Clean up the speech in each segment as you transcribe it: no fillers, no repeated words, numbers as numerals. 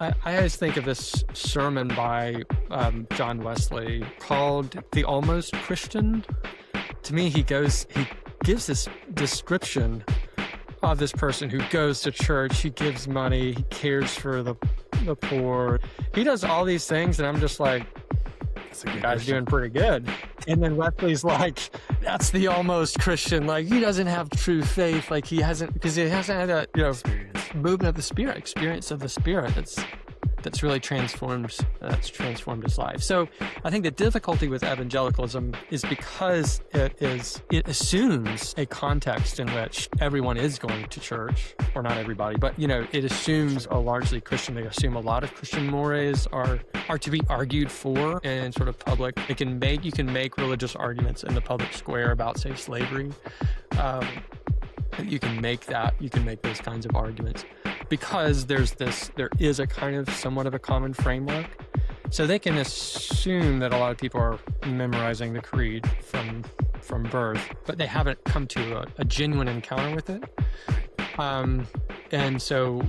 I always think of this sermon by John Wesley called "The Almost Christian." To me, he gives this description of this person who goes to church, he gives money, he cares for the poor. He does all these things, and I'm just like, the guy's doing pretty good. And then Wesley's like, that's the almost Christian. Like, he doesn't have true faith. Like, he hasn't had a movement of the Spirit, experience of the Spirit that's really transformed his life. So I think the difficulty with evangelicalism is because it assumes a context in which everyone is going to church, or not everybody, but it assumes a largely Christian. They assume a lot of Christian mores are to be argued for in sort of public. You can make religious arguments in the public square about, say, slavery. You can make those kinds of arguments because there is a kind of somewhat of a common framework. So they can assume that a lot of people are memorizing the creed from birth, but they haven't come to a genuine encounter with it. And so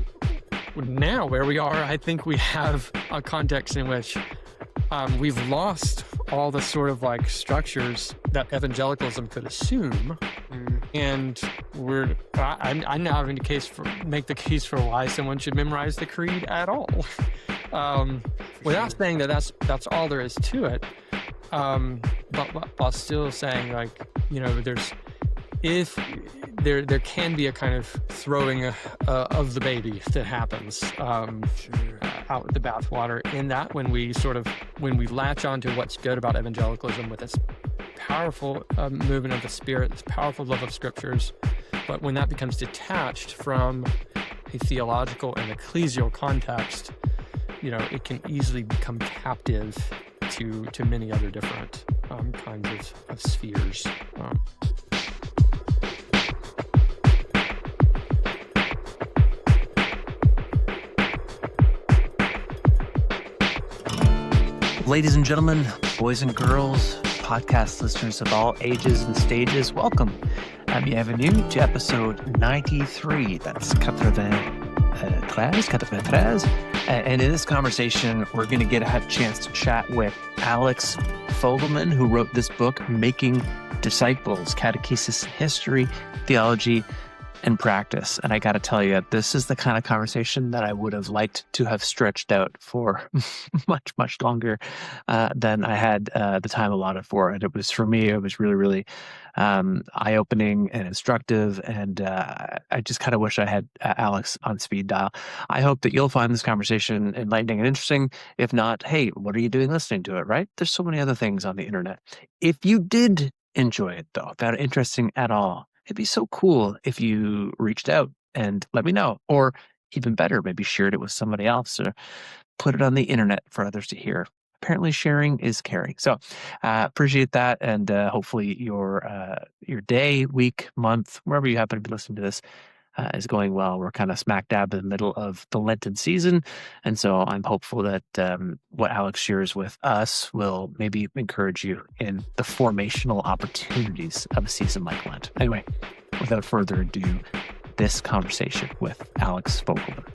now where we are, I think we have a context in which we've lost all the sort of like structures that evangelicalism could assume. And I'm now having to make the case for why someone should memorize the creed at all, without saying that that's all there is to it. But while still saying, like, there can be a kind of throwing of the baby that happens out with the bathwater, in that when we latch onto what's good about evangelicalism with its powerful movement of the Spirit, this powerful love of Scriptures, but when that becomes detached from a theological and ecclesial context, it can easily become captive to many other different kinds of spheres. Ladies and gentlemen, boys and girls, podcast listeners of all ages and stages, welcome. Bienvenue to episode 93. That's 93. And in this conversation, we're going to have a chance to chat with Alex Fogelman, who wrote this book, Making Disciples, Catechesis, History, Theology, and Practice. And I got to tell you, this is the kind of conversation that I would have liked to have stretched out for much, much longer than I had the time allotted for it. For me, it was really, really eye-opening and instructive. And I just kind of wish I had Alex on speed dial. I hope that you'll find this conversation enlightening and interesting. If not, hey, what are you doing listening to it, right? There's so many other things on the internet. If you did enjoy it, though, found it interesting at all, it'd be so cool if you reached out and let me know, or even better, maybe shared it with somebody else or put it on the internet for others to hear. Apparently sharing is caring. So appreciate that. And hopefully your day, week, month, wherever you happen to be listening to this is going well. We're kind of smack dab in the middle of the Lenten season. And so I'm hopeful that what Alex shares with us will maybe encourage you in the formational opportunities of a season like Lent. Anyway, without further ado, this conversation with Alex Fogelman.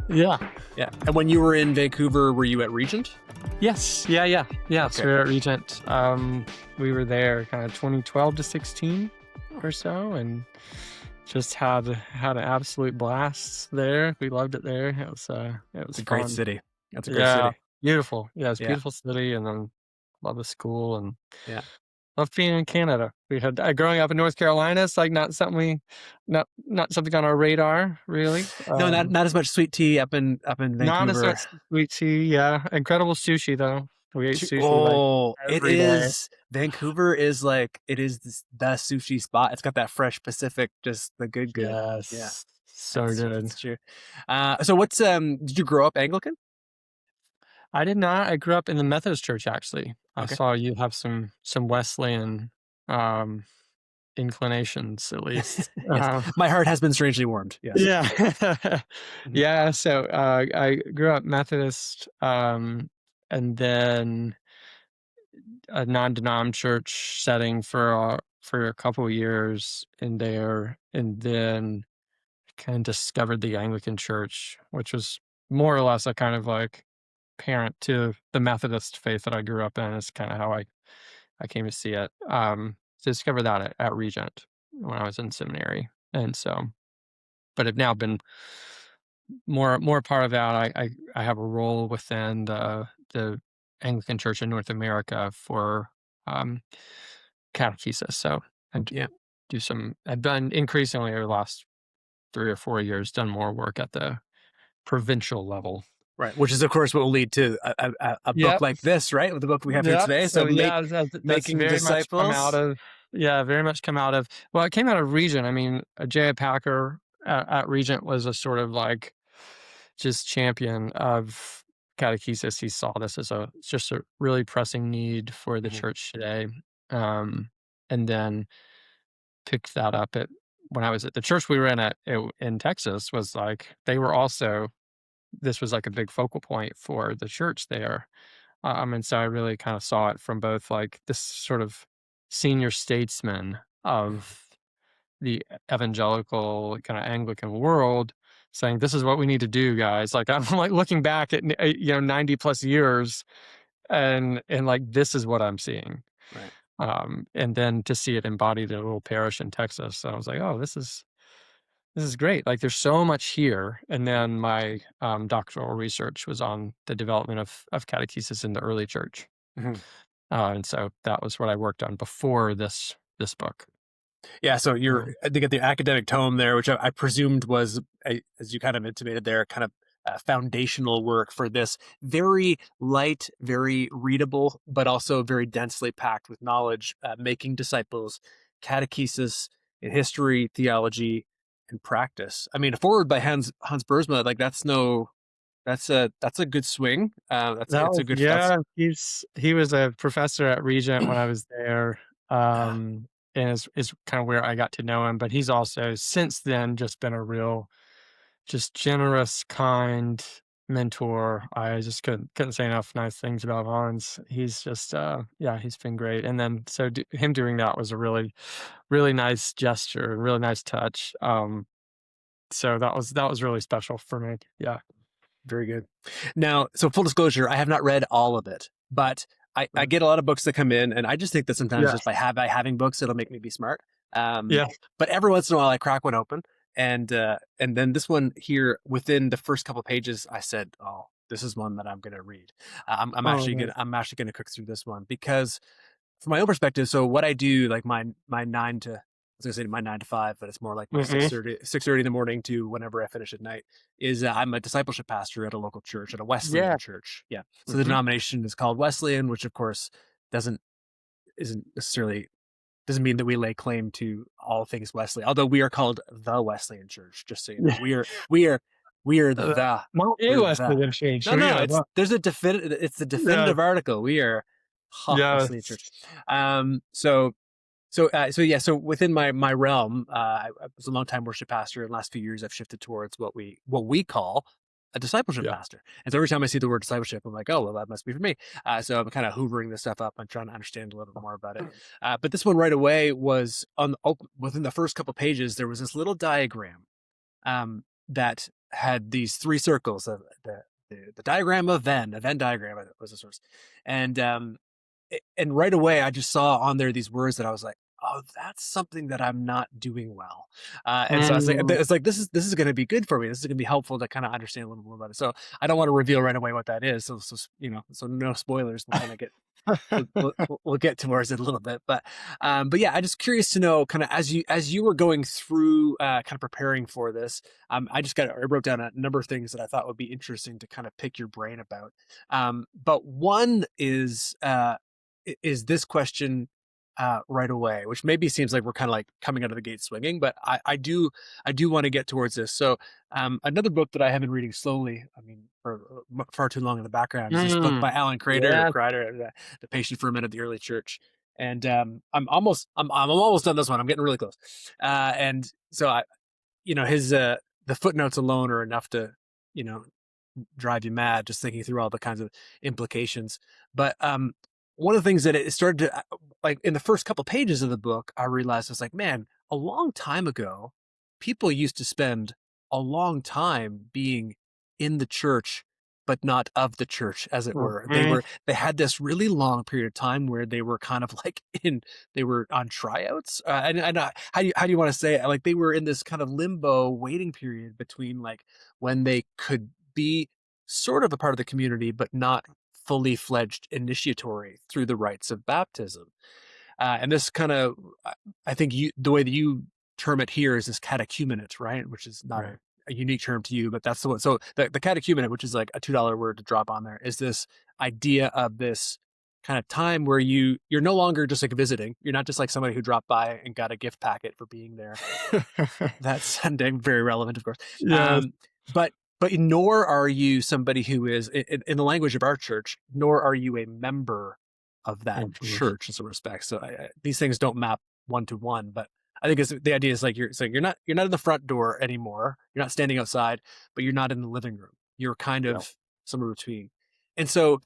Yeah. And when you were in Vancouver, were you at Regent? Yes. Yeah. Okay. So we were at Regent. We were there kind of 2012 to 16 or so, and just had an absolute blast there. We loved it there. It was It's a fun. great city. That's a great city. Beautiful. Yeah, it's a Yeah. beautiful city, and then love the school, and Yeah. love being in Canada. We had growing up in North Carolina. It's like not something on our radar, really. No, not as much sweet tea up in Vancouver. Not as much sweet tea. Yeah, incredible sushi though. We ate sushi. It every day. is. Vancouver is the sushi spot. It's got that fresh Pacific, just the good. Yes. Yeah. So good. That's true. So what's did you grow up Anglican? I did not. I grew up in the Methodist Church, actually. I Okay. saw you have some Wesleyan inclinations, at least. Yes. My heart has been strangely warmed. Yes. Yeah. Yeah. So I grew up Methodist, and then a non-denom church setting for a couple of years in there, and then kind of discovered the Anglican Church, which was more or less a kind of like parent to the Methodist faith that I grew up in. Is kind of how I came to see it. To discover that at Regent when I was in seminary, and so, but I've now been more part of that. I have a role within the Anglican Church in North America for catechesis. So I Yeah. do some. I've done increasingly over the last 3 or 4 years, done more work at the provincial level. Right. Which is, of course, what will lead to a book Yep. like this, right? With the book we have here Yeah. today. So So yeah, that's making very much come out disciples. of very much come out of it came out of Regent. I mean, J.I. Packer at Regent was a sort of like just champion of catechesis. He saw this as just a really pressing need for the Mhm. church today, and then picked that up at when I was at the church we were in Texas. Was like they were also this was like a big focal point for the church there. And so I really kind of saw it from both like this sort of senior statesman of the evangelical kind of Anglican world saying, this is what we need to do, guys. Like I'm like looking back at 90 plus years and like this is what I'm seeing. Right. And then to see it embodied in a little parish in Texas, I was like, oh, this is great. Like there's so much here. And then my doctoral research was on the development of catechesis in the early church. Mhm. And so that was what I worked on before this book. Yeah, so Um, I think at the academic tome there, which I presumed was, as you kind of intimated there, kind of foundational work for this very light, very readable, but also very densely packed with knowledge, making disciples, catechesis in history, theology, and practice. I mean, a forward by Hans Bersma, like that's a good swing. that It's a was good that's he was a professor at Regent when I was there. ah, And is kind of where I got to know him. But he's also since then just been a real just generous, kind mentor. I just couldn't say enough nice things about Hans. He's just he's been great. And then so him doing that was a really, really nice gesture, a really nice touch. So that was really special for me. Yeah. very good. Now, so full disclosure, I have not read all of it, but I get a lot of books that come in, and I just think that sometimes Yeah. just by having books, it'll make me be smart. Um, Yeah. but every once in a while, I crack one open, and then this one here, within the first couple pages, I said, "Oh, this is one that I'm going to read." Oh, nice. I'm actually gonna cook through this one because from my own perspective, so what I do, like my 9 to I was gonna say my 9 to 5, but it's more like my Mhm. 6:30 in the morning to whenever I finish at night. Is I'm a discipleship pastor at a local church, at a Wesleyan Yeah. church. Yeah, so the Mhm. denomination is called Wesleyan, which of course doesn't isn't necessarily doesn't mean that we lay claim to all things Wesley. Although we are called the Wesleyan Church, just so you know, we are Uh, the Mount A we're the Wesleyan Church. no We no are it's the there's a it's the yeah. definitive article. We are Wesleyan Yes. Church. So within my realm, I was a long time worship pastor. In the last few years, I've shifted towards what we call a discipleship Yeah. pastor. And so every time I see the word discipleship, I'm like, oh well, that must be for me. So I'm kind of hoovering this stuff up and trying to understand a little bit more about it. But this one right away was within the first couple pages. There was this little diagram that had these three circles of the diagram of a Venn diagram was the source, and and right away I just saw on there these words that I was like, oh, that's something that I'm not doing well. And so I was like, Mm. it's like this is going to be good for me. This is going to be helpful to kind of understand a little more about it. So I don't want to reveal right away what that is. So so no spoilers. We'll kind of get we'll get towards it a little bit, but yeah, I'm just curious to know, kind of as you were going through, kind of preparing for this. I wrote down a number of things that I thought would be interesting to kind of pick your brain about. But one is this question right away, which maybe seems like we're kind of like coming out of the gate swinging, but I do want to get towards this. So another book that I have been reading slowly, I mean, for far too long in the background, is this book Mm. by Alan Yeah. Kreider, The Patient Ferment of the Early Church. And I'm almost done this one. I'm getting really close. And so his the footnotes alone are enough to, you know, drive you mad just thinking through all the kinds of implications. But one of the things that it started to, like in the first couple pages of the book, I realized I was like, man, a long time ago, people used to spend a long time being in the church, but not of the church, as it were. Mhm. They had this really long period of time where they were kind of like they were on tryouts. How do you want to say it? Like they were in this kind of limbo waiting period between like when they could be sort of a part of the community, but not fully fledged initiatory through the rites of baptism. And this kind of, I think the way that you term it here is this catechumenate, right? Which is not Right. a unique term to you, but that's the one. So the catechumenate, which is like a $2 word to drop on there, is this idea of this kind of time where you're no longer just like visiting. You're not just like somebody who dropped by and got a gift packet for being there that Sunday. Very relevant, of course. Yes. But nor are you somebody who is, in the language of our church, nor are you a member of that Mhm. church in some respects. So these things don't map one to one, but I think the idea is like you're not in the front door anymore. You're not standing outside, but you're not in the living room. You're kind Yeah. of somewhere between. And so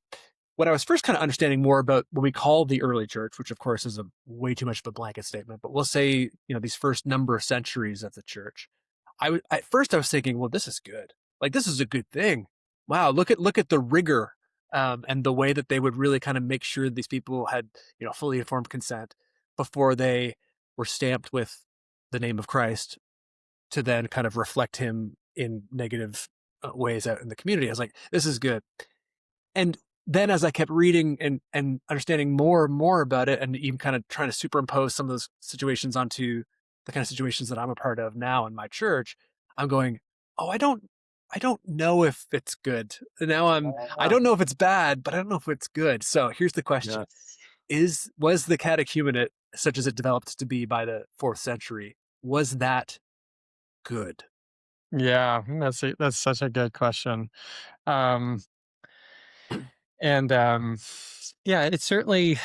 what I was first kind of understanding more about what we call the early church, which of course is a way too much of a blanket statement, but we'll say, these first number of centuries of the church. At first I was thinking, well, this is good. Like this is a good thing. Wow, look at the rigor, and the way that they would really kind of make sure these people had, fully informed consent before they were stamped with the name of Christ to then kind of reflect him in negative ways out in the community. I was like, this is good. And then as I kept reading and understanding more and more about it, and even kind of trying to superimpose some of those situations onto the kind of situations that I'm a part of now in my church, I'm going, oh, I don't know if it's good. And now I Ah, don't know if it's bad, but I don't know if it's good. So here's the question: yes. was the catechumenate, such as it developed to be by the 4th century, was that good? Yeah, that's such a good question. Um, and yeah, it certainly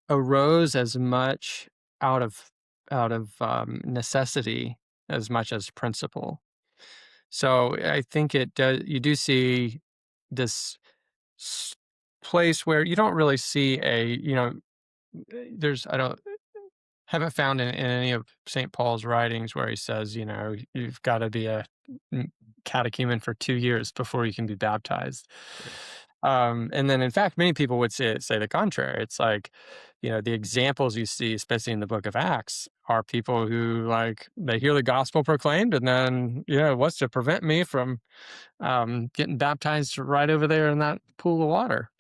arose as much out of necessity as much as principle. So I think it does. You do see this s- place where you don't really see there's I don't haven't found in any of St. Paul's writings where he says, you've got to be a mm, catechumen for 2 years before you can be baptized. Right. And then, in fact, many people would say the contrary. It's like, the examples you see, especially in the book of Acts, are people who like they hear the gospel proclaimed, and then, what's to prevent me from getting baptized right over there in that pool of water?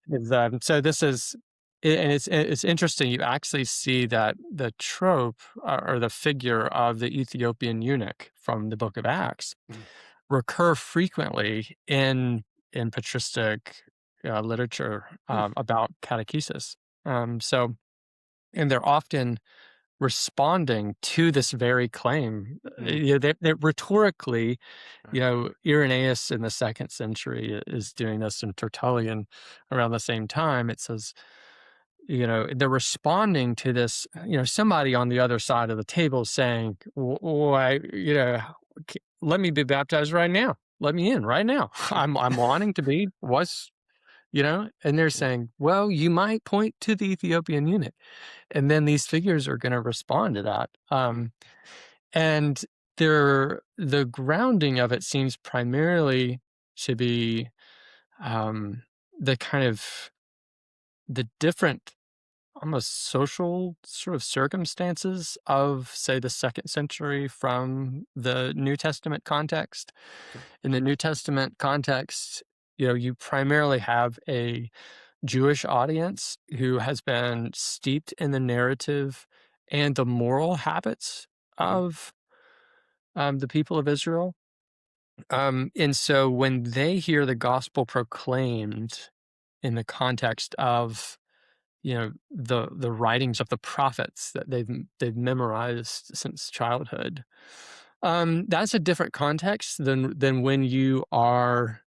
Right. So this is, and it's interesting. You actually see that the trope or the figure of the Ethiopian eunuch from the Book of Acts Mhm. recur frequently in patristic literature Hmm. about catechesis. So, and they're often responding to this very claim. Hmm. They rhetorically, Right. Irenaeus in the 2nd century is doing this, in Tertullian around the same time. It says, they're responding to this, somebody on the other side of the table saying, why, let me be baptized right now. Let me in right now. I'm wanting to be, and they're Yeah. saying, well, you might point to the Ethiopian eunuch. And then these figures are going to respond to that. And the grounding of it seems primarily to be um, the kind of the different, almost social sort of circumstances of, say, the 2nd century from the New Testament context. Okay. In the New Testament context, you primarily have a Jewish audience who has been steeped in the narrative and the moral habits Mhm. of the people of Israel. And so when they hear the gospel proclaimed in the context of the writings of the prophets that they've memorized since childhood, that's a different context than when you are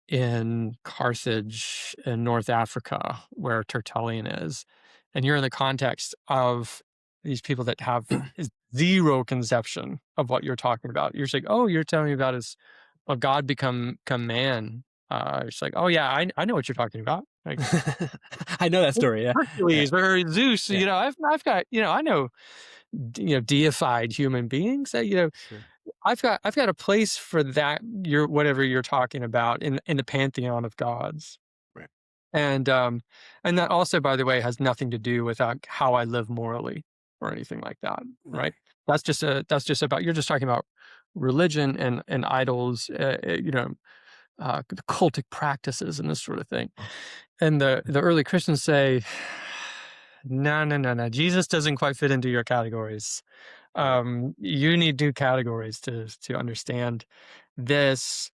in Carthage in North Africa, where Tertullian is, and you're in the context of these people that have zero conception of what you're talking about. You're just like, oh, you're telling me about God become man. It's like, oh yeah, I know what you're talking about. Like I know that story. Yeah. Yeah. Hercules or Zeus. Yeah. I've got I know deified human beings that Sure. I've got a place for that. Whatever you're talking about in the pantheon of gods. Right. And that also, by the way, has nothing to do with how I live morally or anything like that, Right. right? That's just about you're just talking about religion and idols, cultic practices and this sort of thing. And the early Christians say, no, no, no, no. Jesus doesn't quite fit into your categories. Right. You need new categories to understand this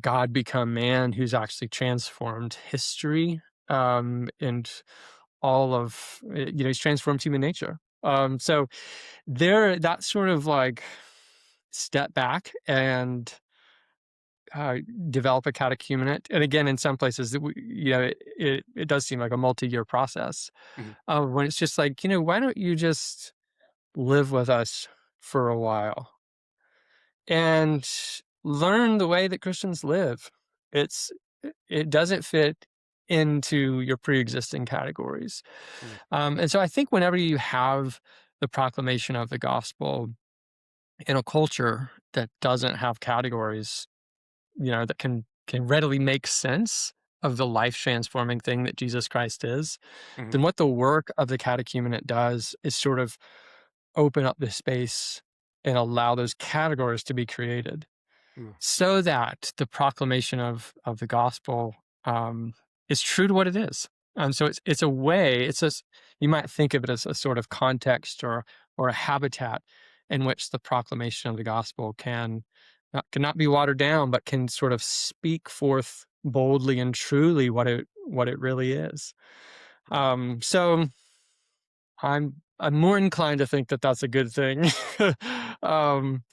God become man who's actually transformed history, and all of he's transformed human nature. So that sort of like step back and uh, develop a catechumenate, and again, in some places, it does seem like a multi-year process. Mhm. When it's just like, why don't you just live with us for a while and learn the way that Christians live. It's it doesn't fit into your pre-existing categories. Mm. And so I think whenever you have the proclamation of the gospel in a culture that doesn't have categories, that can readily make sense of the life transforming thing that Jesus Christ is, Mhm. then what the work of the catechumenate does is sort of open up the space and allow those categories to be created Mm. so that the proclamation of the gospel is true to what it is. So it's a way. You might think of it as a sort of context or a habitat in which the proclamation of the gospel cannot be watered down, but can sort of speak forth boldly and truly what it really is. So I'm more inclined to think that that's a good thing. um,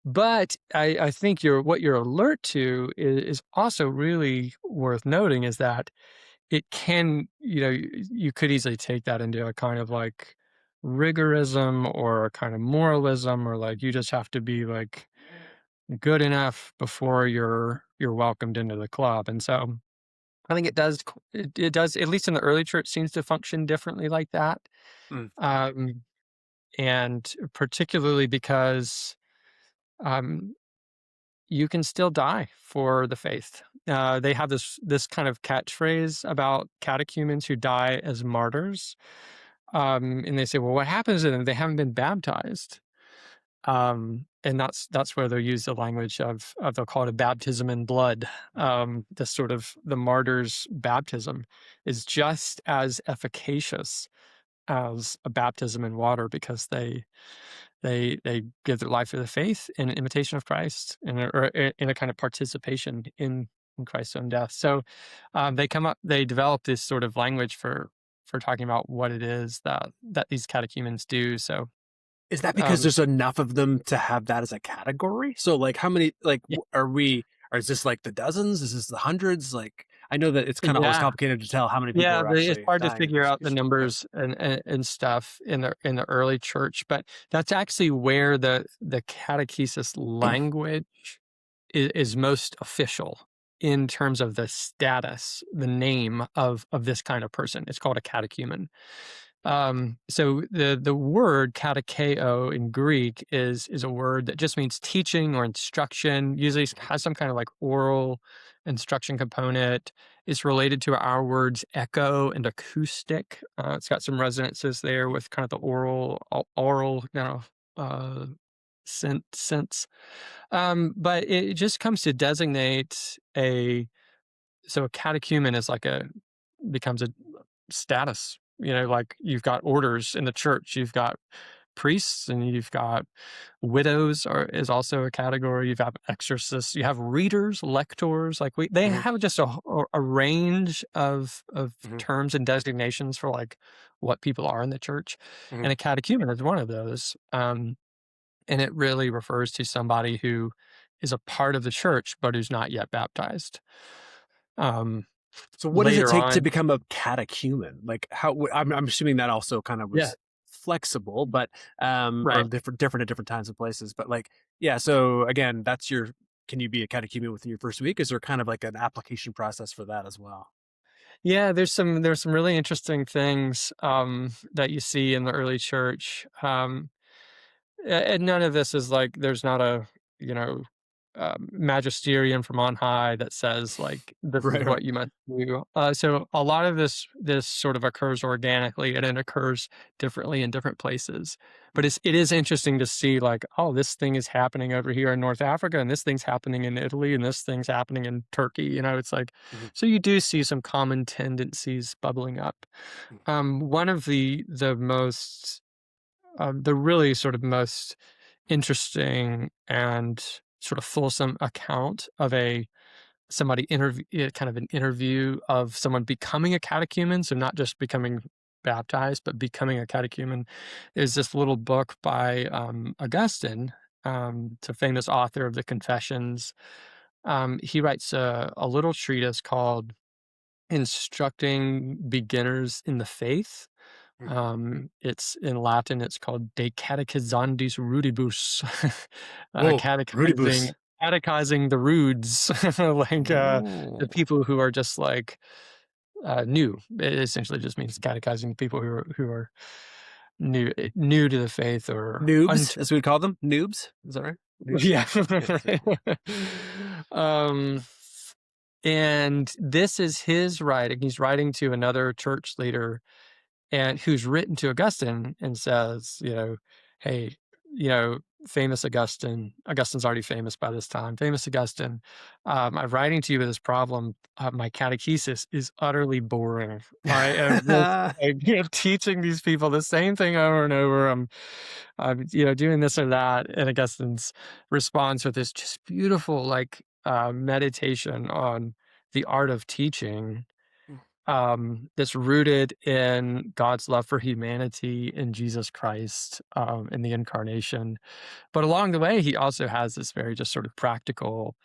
but I think what you're alert to is also really worth noting is that it can, you could easily take that into a kind of like rigorism or a kind of moralism, or like you just have to be like good enough before you're welcomed into the club. And so I think it does, at least in the early church, seems to function differently like that. Mm. Um, and particularly because um, you can still die for the faith. They have this kind of catchphrase about catechumens who die as martyrs, and they say, "Well, what happens to them? They haven't been baptized." And that's where they use the language of they'll call it a baptism in blood. The sort of the martyr's baptism is just as efficacious as a baptism in water because they give their life for the faith in imitation of Christ or in a kind of participation in Christ's own death. So they develop this sort of language for talking about what it is that these catechumens do. So Is that because um, there's enough of them to have that as a category? So like how many yeah, or is this like the dozens? Is this the hundreds? Like I know that it's kind of always yeah, complicated to tell how many people yeah. are It's actually hard to dying in figure out the persecution. Yeah. numbers and stuff in the early church, but that's actually where the catechesis language is most official in terms of the status, the name of this kind of person. It's called a catechumen. So the word katecheo in Greek is a word that just means teaching or instruction. Usually has some kind of like oral instruction component. It's related to our words echo and acoustic. It's got some resonances there with kind of the oral uh, sense. But it just comes to designate a catechumen is becomes a status. Like you've got orders in the church, you've got priests, and you've got widows is also a category. You've got exorcists, you have readers, lectors. Like they Mhm. have just a range of Mhm. terms and designations for like what people are in the church, Mhm. and a catechumen is one of those. And it really refers to somebody who is a part of the church but who's not yet baptized. Um, So what does it Later take to on, become a catechumen? Like I'm assuming that also kind of yeah, was flexible, but or right. different at different times and places. But like yeah, so again, that's your can you be a catechumen within your first week? Is there kind of like an application process for that as well? Yeah, there's some really interesting things that you see in the early church. And none of this is like there's not a you know magisterium from on high that says like this is Right, right. what you must do. So a lot of this sort of occurs organically and it occurs differently in different places. But it is interesting to see like, oh, this thing is happening over here in North Africa and this thing's happening in Italy and this thing's happening in Turkey. It's like Mhm, so you do see some common tendencies bubbling up. mhm, One of the really sort of most interesting and sort of fulsome account of somebody interview kind of an interview of someone becoming a catechumen, so not just becoming baptized, but becoming a catechumen, is this little book by Augustine. It's a famous author of the Confessions. He writes a little treatise called Instructing Beginners in the Faith. mhm. It's in Latin, it's called De Catechizandis Rudibus, Whoa, Rudy catechizing, Boost. catechizing the rudes, like the Oh. people who are just like new. It essentially just means catechizing people who are new to the faith or Noobs, as we would call them. Noobs. Is that right? Noobs? yeah. Yeah. Yeah. um, and this is his writing. He's writing to another church leader and who's written to Augustine and says, hey, famous Augustine, Augustine's already famous by this time, famous Augustine, I'm writing to you with this problem. My catechesis is utterly boring. I am just teaching these people the same thing over and over. I'm doing this or that. And Augustine's response with this just beautiful, like, meditation on the art of teaching that's rooted in God's love for humanity in Jesus Christ, in the incarnation. But along the way, he also has this very just sort of practical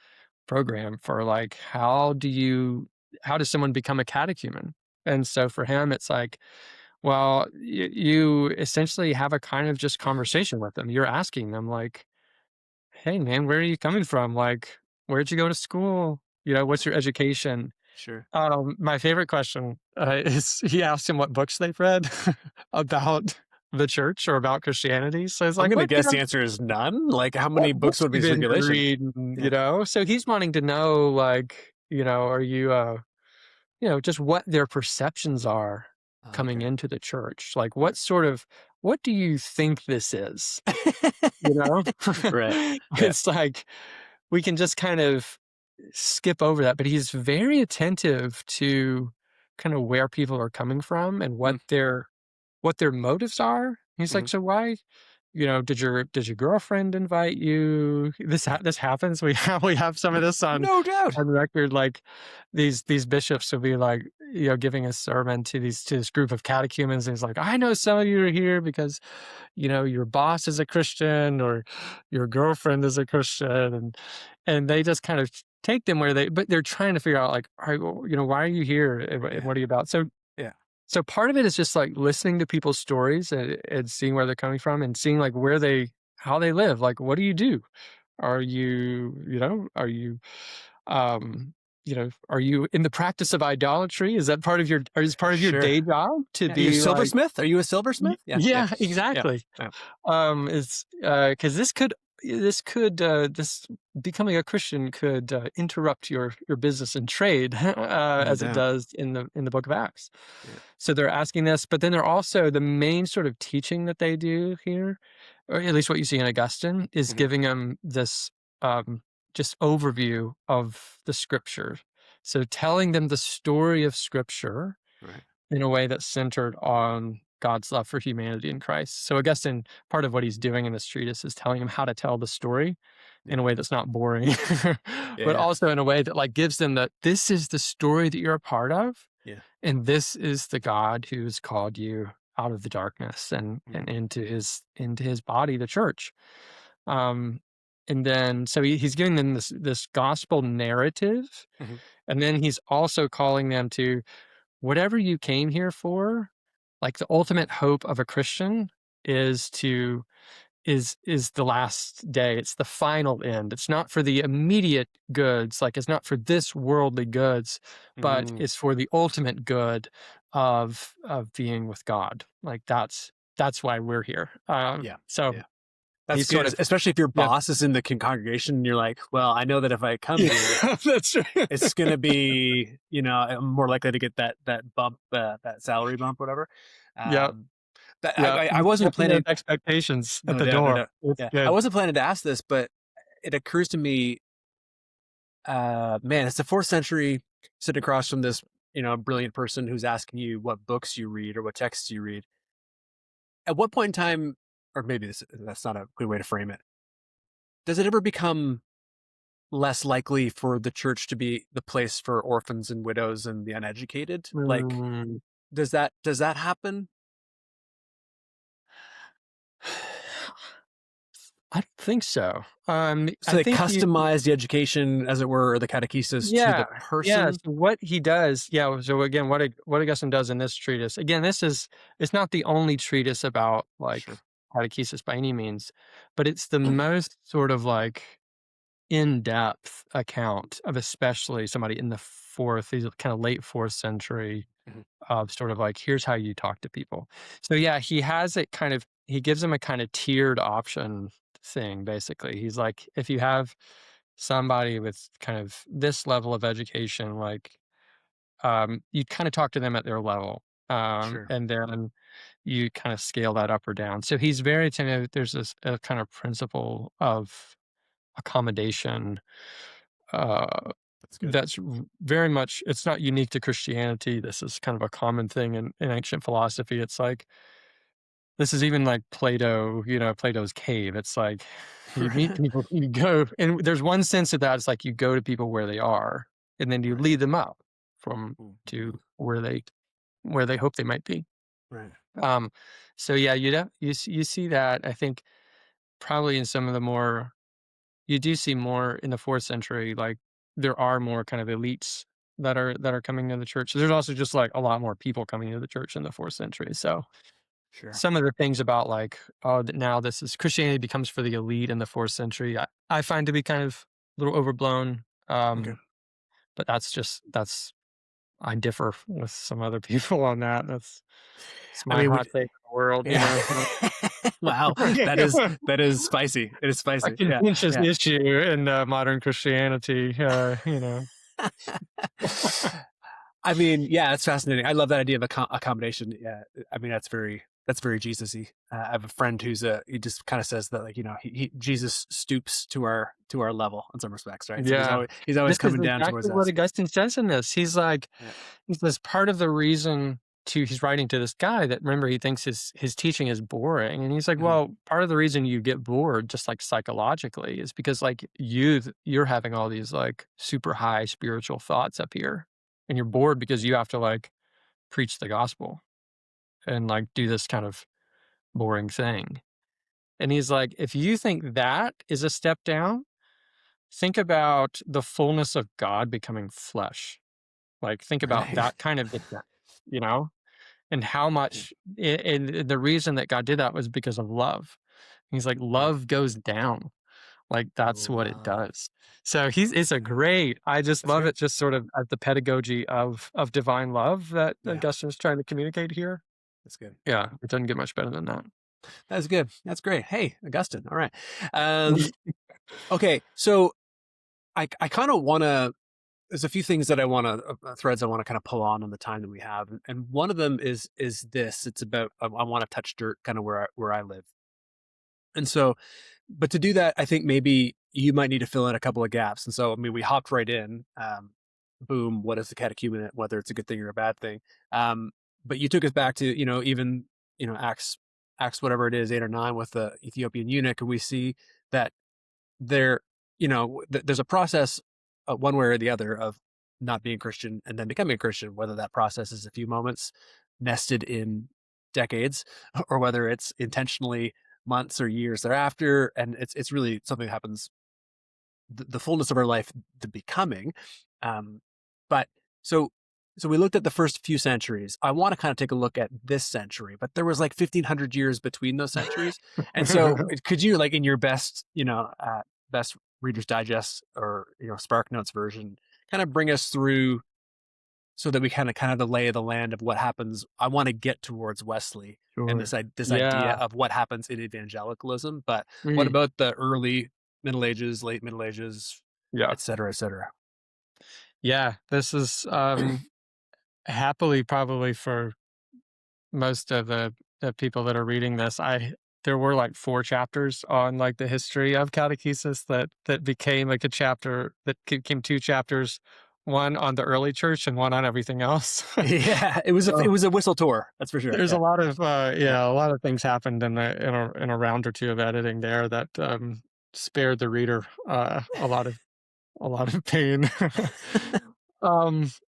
program for like, how does someone become a catechumen? And so for him, it's like, well, you essentially have a kind of just conversation with them. You're asking them like, hey man, where are you coming from? Like, where'd you go to school? What's your education? Sure. My favorite question is he asked him what books they've read about the church or about Christianity. So it's I'm like, gonna guess the answer is none. Like, how many what books books would be you been circulation? reading, Yeah. So he's wanting to know, like, are you, just what their perceptions are coming Okay. into the church. Like, Right. what do you think this is? You know? Right. Yeah. It's like, we can just kind of skip over that, but he's very attentive to kind of where people are coming from and Mm, what their motives are. He's like, mhm. so why, did your girlfriend invite you? This happens. We have some of this No doubt. on record. Like these bishops will be like, giving a sermon to this group of catechumens, and he's like, I know some of you are here because your boss is a Christian or your girlfriend is a Christian, and they just kind of take them but they're trying to figure out like, all right, well, why are you here and Yeah. what are you about? Yeah. So part of it is just like listening to people's stories and seeing where they're coming from and seeing like how they live. Like, what do you do? Are you, um, are you in the practice of idolatry? Is that part of your Sure. day job to Yeah. Are you a be like, silversmith? Are you a silversmith? Yeah. Yeah. yeah, Yeah. exactly. Yeah. It's because this becoming a Christian could interrupt your business and trade No as it doubt. does in the Book of Acts. Yeah. So they're asking this, but then they're also the main sort of teaching that they do here, or at least what you see in Augustine, is Mhm. giving them this um, just overview of the Scripture. So telling them the story of Scripture Right. in a way that's centered on God's love for humanity in Christ. So Augustine, part of what he's doing in this treatise is telling him how to tell the story Yeah. in a way that's not boring, Yeah. but Yeah. also in a way that like gives them that this is the story that you're a part of, Yeah. and this is the God who's called you out of the darkness and Mhm. into his body, the church. Um, and then so he's giving them this gospel narrative, Mhm. and then he's also calling them to whatever you came here for, like the ultimate hope of a Christian is to is the last day. It's the final end. It's not for the immediate goods, like it's not for this worldly goods, but Mm, it's for the ultimate good of being with God. Like that's why we're here. yeah. So Yeah. That's he's sort good, of especially if your yeah. boss is in the congregation and you're like, well, I know that if I come here, That's right. it's going to be, I'm more likely to get that bump, that salary bump, whatever. Yeah, Um, that yeah. I wasn't Setting those planning, expectations at no the doubt, no door. doubt. It's Yeah, I good. wasn't planning to ask this, but it occurs to me, man, it's the fourth century sitting across from this, brilliant person who's asking you what books you read or what texts you read. At what point in time, or maybe that's not a good way to frame it, does it ever become less likely for the church to be the place for orphans and widows and the uneducated? Like, Mm. does that happen? I don't think so. So I they think you customize the education, as it were, or the catechesis to yeah, the yeah. person? So what he does, yeah. So again, what Augustine does in this treatise, again, it's not the only treatise about like Sure. catechesis by any means, but it's the most sort of like in-depth account of especially somebody in the these kind of late fourth century Mhm. of sort of like here's how you talk to people. So yeah, he gives them a kind of tiered option thing basically. He's like if you have somebody with kind of this level of education like you kind of talk to them at their level. Sure. And then you kind of scale that up or down. So he's very attentive. There's this a kind of principle of accommodation uh, That's good. that's very much it's not unique to Christianity. This is kind of a common thing in ancient philosophy. It's like this is even like Plato, Plato's cave. It's like you meet Right. people, you go, and there's one sense of that. It's like you go to people where they are, and then you Right. lead them up from Mhm. to where they hope they might be. Right. Um, so yeah, you see that I think probably in some of the more you do see more in the fourth century. Like there are more kind of elites that are coming to the church. There's also just like a lot more people coming to the church in the fourth century. So Sure. some of the things about like, oh, now this is Christianity becomes for the elite in the fourth century, I find to be kind of a little overblown. Okay. But I differ with some other people on that. It's I my mean, hot take in the world, yeah. Wow, that is A that is spicy. It is spicy. Yeah. contentious Yeah. issue in modern Christianity, I mean, yeah, it's fascinating. I love that idea of accommodation. Yeah, I mean that's very Jesus-y. I have a friend he just kind of says that like Jesus stoops to our level in some respects, right? So he's Yeah. always This is coming down exactly towards what us. Augustine says in this. Yeah. He says part of the reason he's writing to this guy that remember he thinks his teaching is boring. And he's like, Mhm. well, part of the reason you get bored, just like psychologically, is because like you're having all these like super high spiritual thoughts up here. And you're bored because you have to like preach the gospel and like do this kind of boring thing. And he's like, if you think that is a step down, think about the fullness of God becoming flesh. Like, think about Right. that kind of descent, you know, and how much, and the reason that God did that was because of love. He's like, Mm. love goes down. Like, that's what it Love. does. So it's a great, I just That's love great. it, just sort of as the pedagogy of divine love that Yeah, Augustine's trying to communicate here. that's good. Yeah, it doesn't get much better than that. That's good. That's great. Hey, Augustine. All right. Okay. So I kind of want to. There's a few things that I want to threads I want to kind of pull on the time that we have, and one of them is this. It's about I want to touch dirt, kind of where I live, and so, but to do that, I think maybe you might need to fill in a couple of gaps. And so, I mean, we hopped right in. Boom. What is the catechumenate? Whether it's a good thing or a bad thing. Um, but you took us back to even Acts whatever it is 8 or 9 with the Ethiopian eunuch, and we see that there, there's a process, one way or the other, of not being Christian and then becoming a Christian, whether that process is a few moments nested in decades, or whether it's intentionally months or years thereafter. And it's really something that happens, the fullness of our life, the becoming. But so So we looked at the first few centuries. I want to kind of take a look at this century, but there was like 1,500 years between those centuries. And so could you, like in your best, best Reader's Digest or, Spark Notes version, kind of bring us through so that we kind of the lay of the land of what happens. I want to get towards Wesley and this idea Yeah. of what happens in evangelicalism. But what Mm. about the early Middle Ages, late Middle Ages, Yeah. et cetera, et cetera? Yeah. This is happily probably for most of the people that are reading this. There were like 4 chapters on like the history of catechesis that became like a chapter that became 2 chapters, one on the early church and one on everything else. Yeah, it was a whistle tour, that's for sure. There's Yeah. a lot of a lot of things happened in a round or two of editing there that spared the reader a lot of pain.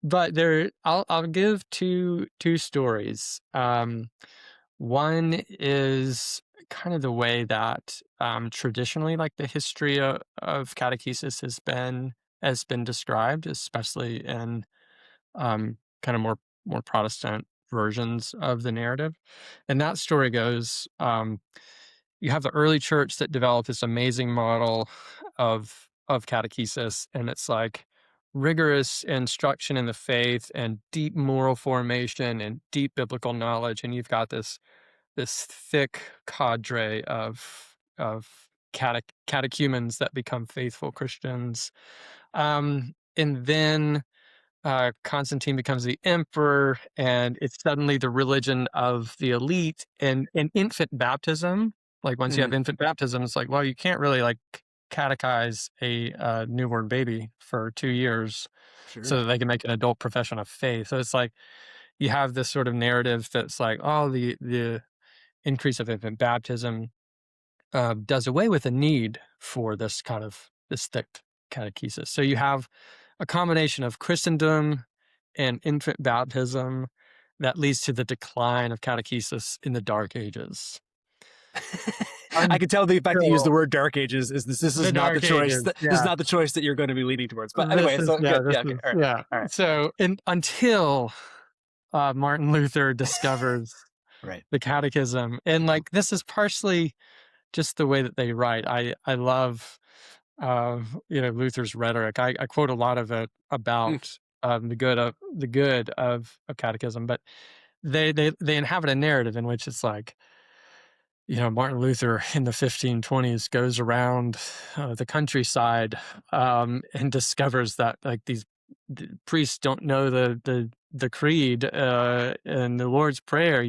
But I'll give two stories. One is kind of the way that traditionally, like the history of catechesis has been described, especially in kind of more Protestant versions of the narrative. And that story goes, you have the early church that developed this amazing model of catechesis, and it's like rigorous instruction in the faith and deep moral formation and deep biblical knowledge. And you've got this thick cadre of catechumens that become faithful Christians. And then Constantine becomes the emperor, and it's suddenly the religion of the elite. And infant baptism, like once you have infant baptism, it's like, well, you can't really like catechize a newborn baby for 2 years so that they can make an adult profession of faith. So it's like you have this sort of narrative that's like, oh, the increase of infant baptism does away with the need for this thick catechesis. So you have a combination of Christendom and infant baptism that leads to the decline of catechesis in the Dark Ages. I can tell the fact that you use the word Dark Ages is this is not the choice. Ages, This is not the choice that you're going to be leaning towards. But anyway, good. Okay. All right. So until Martin Luther discovers the Catechism, and like this is partially just the way that they write. I love Luther's rhetoric. I quote a lot of it about the good of catechism, but they inhabit a narrative in which it's like, Martin Luther in the 1520s goes around the countryside and discovers that like the priests don't know the creed and the Lord's Prayer.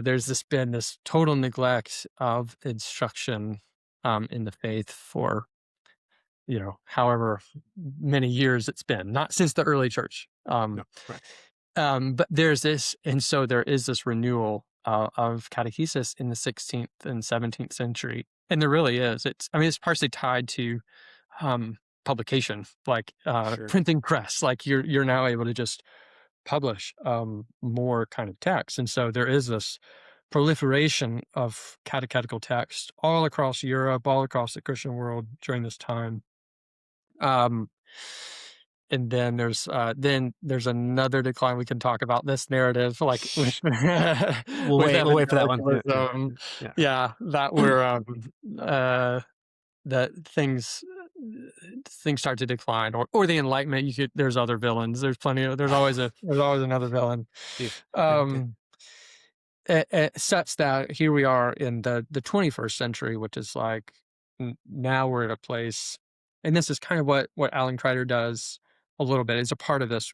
There's been this total neglect of instruction in the faith for however many years it's been, not since the early church. But there's this, and so there is this renewal of catechesis in the 16th and 17th century, and there really is. It's partially tied to publication, like printing press. Like you're now able to just publish more kind of text, and so there is this proliferation of catechetical text all across Europe, all across the Christian world during this time. And then there's another decline. We can talk about this narrative, like we'll wait for that one. That we're that things start to decline, or the Enlightenment. There's other villains. There's always another villain. Such that here we are in the 21st century, which is like now we're at a place, and this is kind of what Alan Kreider does a little bit. It's a part of this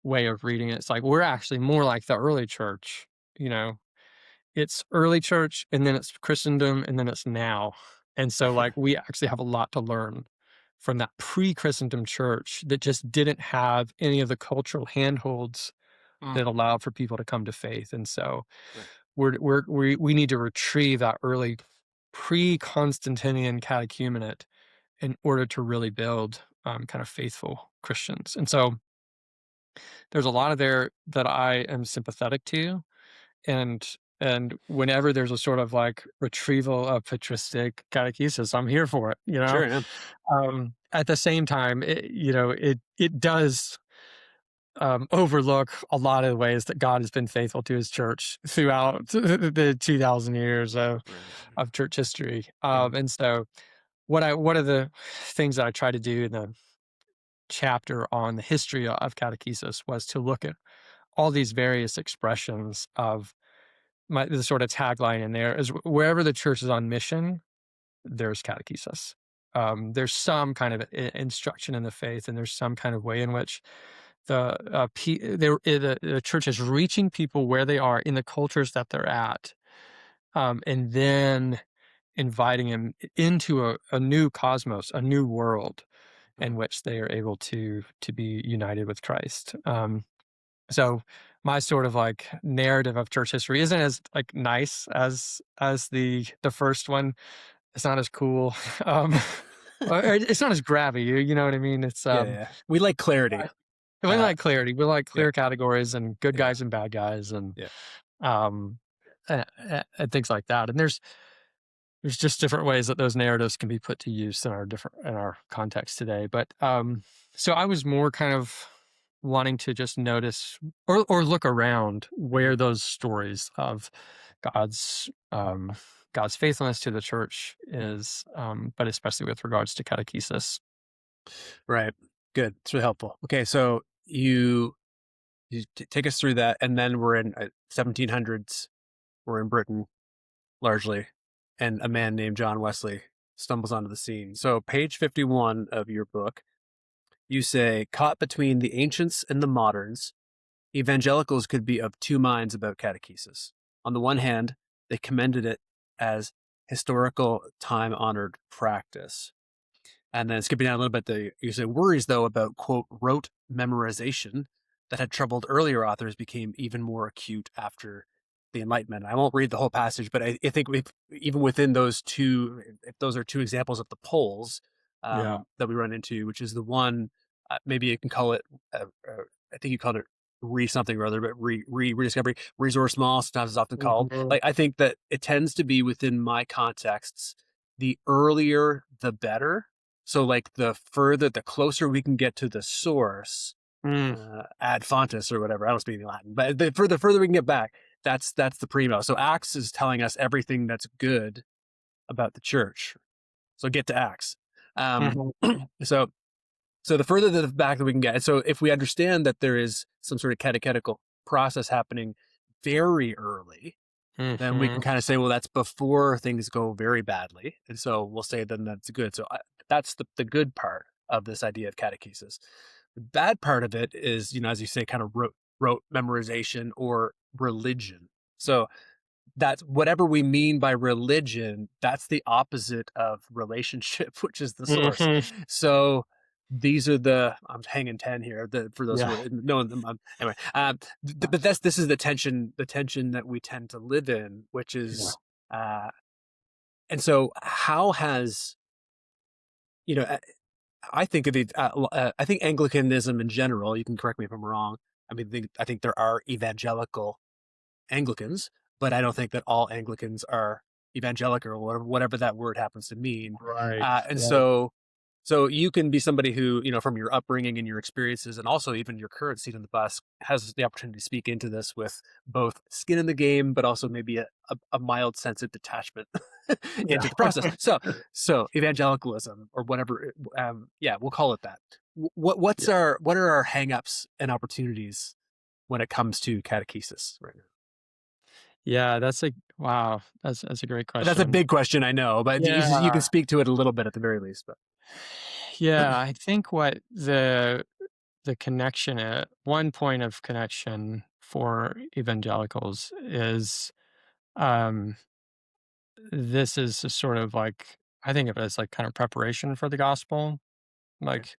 way of reading it. It's like we're actually more like the early church. It's early church, and then it's Christendom, and then it's now. And so like we actually have a lot to learn from that pre-Christendom church that just didn't have any of the cultural handholds that allowed for people to come to faith. And so we need to retrieve that early pre-Constantinian catechumenate in order to really build kind of faithful Christians. And so there's a lot of there that I am sympathetic to. And whenever there's a sort of like retrieval of patristic catechesis, I'm here for it, Sure, yeah. At the same time, it does overlook a lot of the ways that God has been faithful to his church throughout the 2,000 years of church history. And so one of the things that I try to do in the chapter on the history of catechesis was to look at all these various expressions of the sort of tagline in there is wherever the church is on mission, there's catechesis. There's some kind of instruction in the faith, and there's some kind of way in which the church is reaching people where they are in the cultures that they're at, and then inviting them into a new cosmos, a new world in which they are able to be united with Christ. So my sort of like narrative of church history isn't as like nice as the first one. It's not as cool. Or it's not as grabby. You know what I mean? It's We like clarity. We like clarity. We like clear categories and good Yeah. guys and bad guys and Yeah. and things like that. And there's just different ways that those narratives can be put to use in our context today. But so I was more kind of wanting to just notice or look around where those stories of God's faithfulness to the church is, but especially with regards to catechesis. Right. Good. It's really helpful. Okay, so you take us through that, and then we're in 1700s. We're in Britain, largely, and a man named John Wesley stumbles onto the scene. So, page 51 of your book, you say, caught between the ancients and the moderns, evangelicals could be of two minds about catechesis. On the one hand, they commended it as historical, time-honored practice. And then skipping down a little bit, you say worries, though, about, quote, rote memorization that had troubled earlier authors became even more acute after the Enlightenment. I won't read the whole passage, but I think even within those two, if those are two examples of the poles that we run into, which is the one, maybe you can call it, I think you called it something or other, but rediscovery, resource small, sometimes it's often called. Like, I think that it tends to be within my contexts, the earlier, the better. So like the closer we can get to the source, ad fontes or whatever, I don't speak any Latin, but the further we can get back, that's the primo. So Acts is telling us everything that's good about the church. So get to Acts. So the further back that we can get, and so if we understand that there is some sort of catechetical process happening very early, then we can kind of say, well, that's before things go very badly. And so we'll say then that's good. So that's the good part of this idea of catechesis. The bad part of it is, as you say, kind of rote memorization or religion. So that's whatever we mean by religion, that's the opposite of relationship, which is the source. So these are I'm hanging 10 here for those who know them. Anyway, but this is the tension that we tend to live in, which is, and so how has, I think of it, I think Anglicanism in general, you can correct me if I'm wrong. I think there are evangelical Anglicans, but I don't think that all Anglicans are evangelical or whatever that word happens to mean. Right. So you can be somebody who, from your upbringing and your experiences, and also even your current seat on the bus, has the opportunity to speak into this with both skin in the game, but also maybe a mild sense of detachment into the process. So evangelicalism or whatever, we'll call it that. What are our hangups and opportunities when it comes to catechesis right now? Yeah, that's a great question. That's a big question, I know, but you can speak to it a little bit at the very least. But yeah, I think what the connection one point of connection for evangelicals is this is a sort of like, I think of it as like kind of preparation for the gospel. Like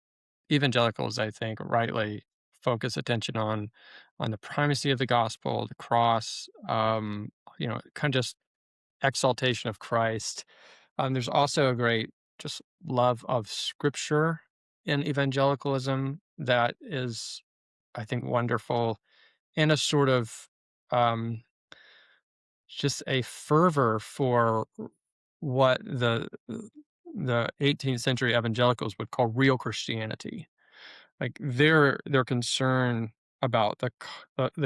evangelicals, I think, rightly focus attention on the primacy of the gospel, the cross, kind of just exaltation of Christ. There's also a great just love of scripture in evangelicalism that is, I think, wonderful, and a sort of just a fervor for what the 18th century evangelicals would call real Christianity. Like their concern about the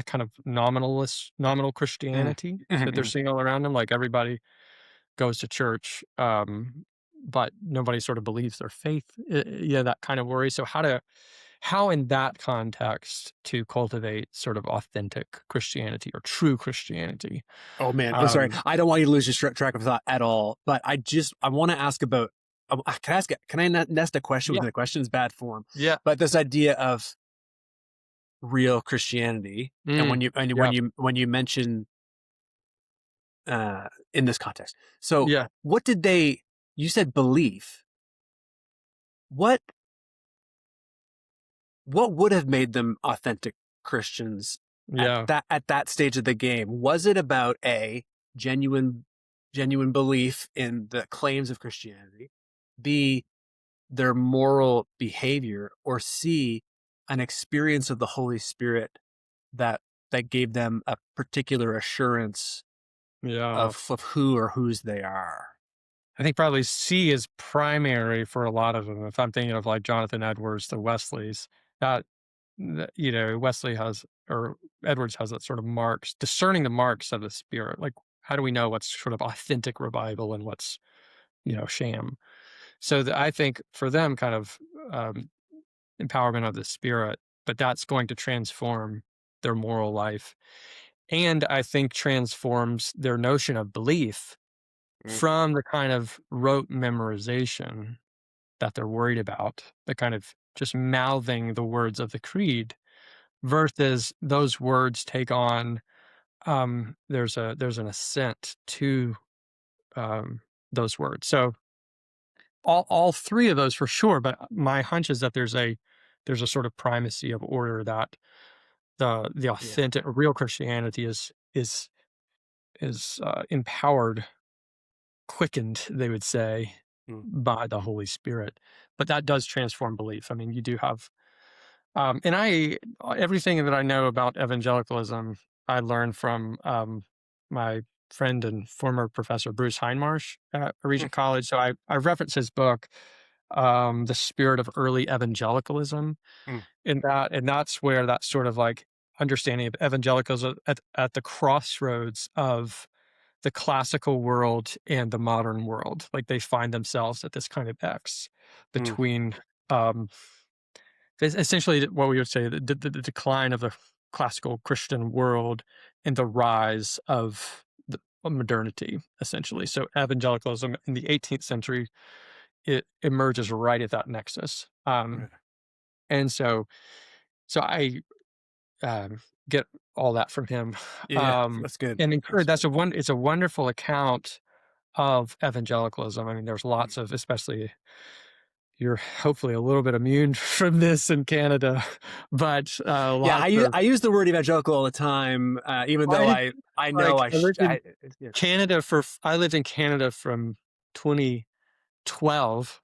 kind of nominal Mm. Christianity that they're Mhm. seeing all around them. Like everybody goes to church, but nobody sort of believes their faith. Yeah, that kind of worry. So how in that context to cultivate sort of authentic Christianity or true Christianity? Oh man, I'm sorry. Um, I don't want you to lose your track of thought at all. But I want to ask about. Can I nest a question yeah, within a question? Is bad form, yeah, but this idea of real Christianity, and mm, yeah, when you mention in this context, so yeah, what did they? You said belief. What what would have made them authentic Christians yeah, at that stage of the game? Was it about a genuine belief in the claims of Christianity, B, their moral behavior, or C, an experience of the Holy Spirit that gave them a particular assurance yeah. of who or whose they are? I think probably C is primary for a lot of them. If I'm thinking of like Jonathan Edwards, the Wesleys, that Wesley has or Edwards has that sort of marks, discerning the marks of the Spirit. Like, how do we know what's sort of authentic revival and what's sham? So I think for them, kind of um, empowerment of the Spirit, but that's going to transform their moral life, and I think transforms their notion of belief Mm, from the kind of rote memorization that they're worried about, the kind of just mouthing the words of the creed versus those words take on there's an assent to um, those words. So all three of those for sure, but my hunch is that there's a sort of primacy of order that the yeah. authentic real Christianity is empowered, quickened, they would say, Mm, by the Holy Spirit. But that does transform belief. I mean, you do have, and everything that I know about evangelicalism, I learned from my friend and former professor Bruce Hindmarsh at mm, Regent College. So I reference his book, "The Spirit of Early Evangelicalism," mm, and that's where that sort of like understanding of evangelicalism at the crossroads of the classical world and the modern world. Like they find themselves at this kind of X mm, between um, essentially what we would say the decline of the classical Christian world and the rise of modernity, essentially. So evangelicalism in the 18th century, it emerges right at that nexus. right. And so I get all that from him. Yeah, that's good. And That's encourage, good. it's a wonderful account of evangelicalism. I mean, there's Mm. lots of, especially you're hopefully a little bit immune from this in Canada, but Yeah, lots of, I use the word evangelical all the time, even though I I know like yeah. I lived in Canada from 2012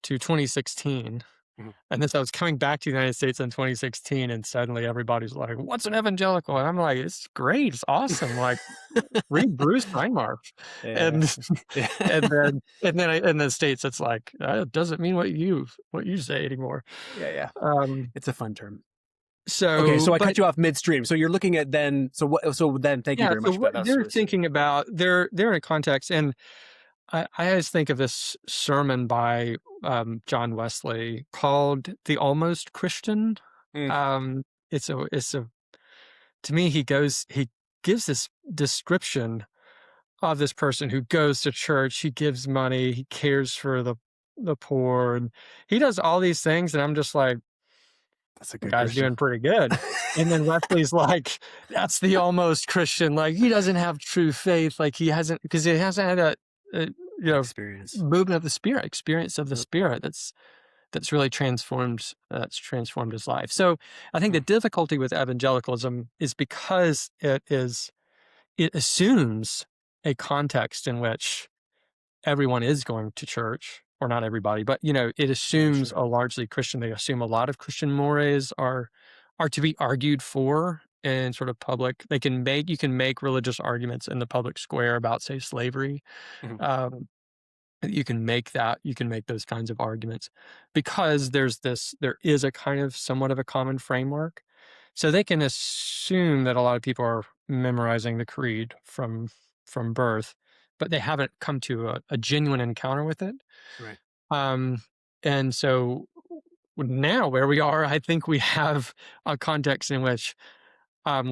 to 2016. Mhm. And then so I was coming back to the United States in 2016, and suddenly everybody's like, "What's an evangelical?" And I'm like, "It's great, it's awesome." Like, read Bruce Steinmark, Yeah. and Yeah. in the States, it's like it doesn't mean what you say anymore. Yeah, yeah. Um, It's a fun term. Okay, so, so I but cut you off midstream. So you're looking at then so then thank you yeah, very so much for what that. That was they're really thinking about, they're in a context, and I always think of this sermon by John Wesley called "The Almost Christian." mm, It's a to me he gives this description of this person who goes to church, he gives money, he cares for the poor, and he does all these things, and I'm just like, that's a the good guy's Christian. doing pretty good. And then Wesley's like, that's the almost Christian. Like he doesn't have true faith. Like he hasn't, because he hasn't had a That experience. movement of the Spirit, experience of the Yep. Spirit that's really transformed his life. So I think the Mm, difficulty with evangelicalism is because it assumes a context in which everyone is going to church, or not everybody, but it yeah, assumes sure. a largely Christian. They assume a lot of Christian mores are to be argued for in sort of public. You can make religious arguments in the public square about, say, slavery. Mhm, Um, you can make those kinds of arguments because there is a kind of somewhat of a common framework. So they can assume that a lot of people are memorizing the creed from birth, but they haven't come to a genuine encounter with it. Right. Um, and so now where we are, I think we have a context in which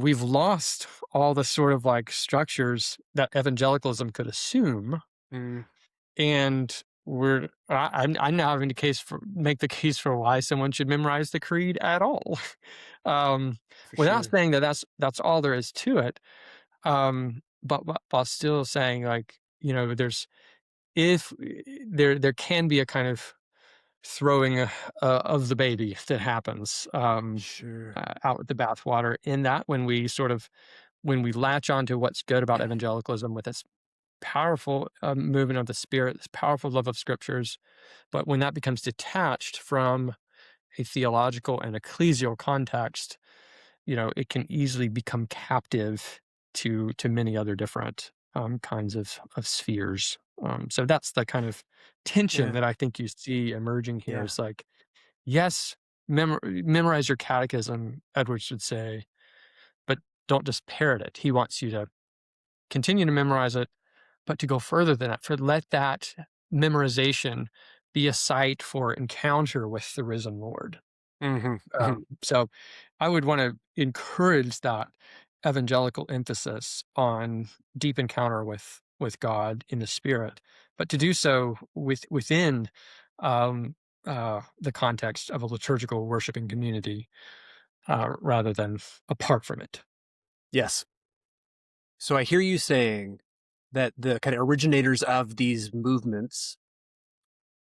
we've lost all the sort of like structures that evangelicalism could assume, Mm, and I'm now having to make the case for why someone should memorize the creed at all, um, for without sure. saying that that's all there is to it. But while still saying like there's if there can be a kind of throwing of the baby that happens Sure. out with the bathwater in that when we latch onto what's good about evangelicalism with its powerful movement of the spirit, this powerful love of scriptures, but when that becomes detached from a theological and ecclesial context, it can easily become captive to many other different kinds of spheres. So that's the kind of tension Yeah. that I think you see emerging here. Yeah. Is like, yes, memorize your catechism, Edwards would say, but don't just parrot it. He wants you to continue to memorize it, but to go further than that, for let that memorization be a site for encounter with the risen Lord. Hmm. So I would want to encourage that evangelical emphasis on deep encounter with God in the Spirit, but to do so within um, the context of a liturgical worshiping community rather than apart from it. Yes. So I hear you saying that the kind of originators of these movements